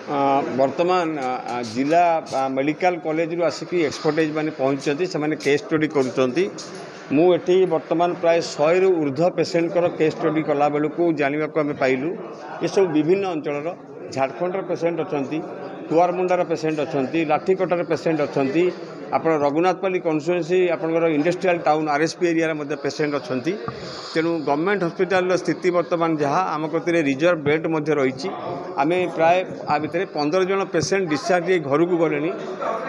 वर्तमान जिला medical college रु आसिक एक्सपर्टाइज मैंने पहुँचती से केस स्टडी करुँच मुझे वर्तमान प्राय 100 रु ऊर्ध्व पेसेंट केस स्टडी कला बेलू जानवा को आम पाइलु ये सब विभिन्न अंचल झारखंड पेसेंट अच्छा कुआरमुंडार पेसेंट अच्छा लाठीकटार पेसेंट अच्छा आप रघुनाथपल्ली कन्स्टिट्युएंसी आपंकर industrial town RSP area patient अच्छा तेणु गवर्नमेंट हॉस्पिटल स्थिति वर्तमान जहाँ आम कते रिजर्व बेड रही आम प्राय आ भितर 15 जन पेसेंट डिस्चार्ज घर को गले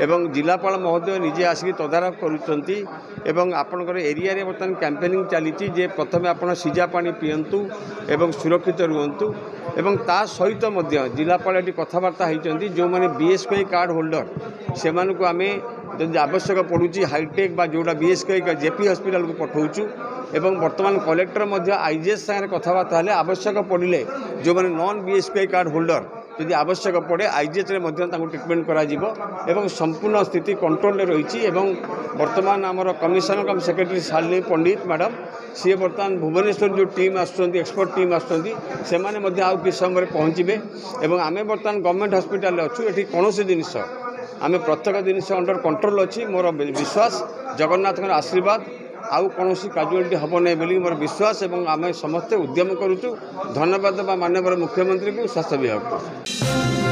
एवं जिलापाल महोदय निजे आसिक तदारख करपर एरिया बर्तमान कैंपेनिंग चली जे प्रथम आप सीजा पानी पीयंतु एवं सुरक्षित रुहतु एवं ता सहित जिलापाल ये कथबार्ता होती जो मैंने बीएसके कार्ड होल्डर से आम जब आवश्यक पड़ुची हाईटेक जोड़ा बीएसके जेपी हॉस्पिटल को पठाऊँ एवं वर्तमान कलेक्टर आईजीएस सागर कथबार्ता हेले आवश्यक पड़े जो मैंने नॉन बीएसके कार्ड होल्डर यदि आवश्यक पड़े आईजीएच ट्रिटमेंट करा संपूर्ण स्थिति कंट्रोल रही वर्तमान आमर कमिशनर कम सेक्रेटरी शालिनी पंडित मैडम सी बर्तमान भुवनेश्वर जो टीम एक्सपर्ट टीम आसने आउ कि समय पहुँचे और आम बर्तमान गवर्नमेंट हॉस्पिटल अच्छु ये कौन जिनस आम प्रत्येक जिन अंडर कंट्रोल अच्छी मोर विश्वास जगन्नाथ आशीर्वाद आउ कौन काजुआलिटी हम नहीं बोली मोर विश्वास और आम समस्ते उद्यम करुचु धन्यवाद माननीय मुख्यमंत्री को स्वास्थ्य विभाग को।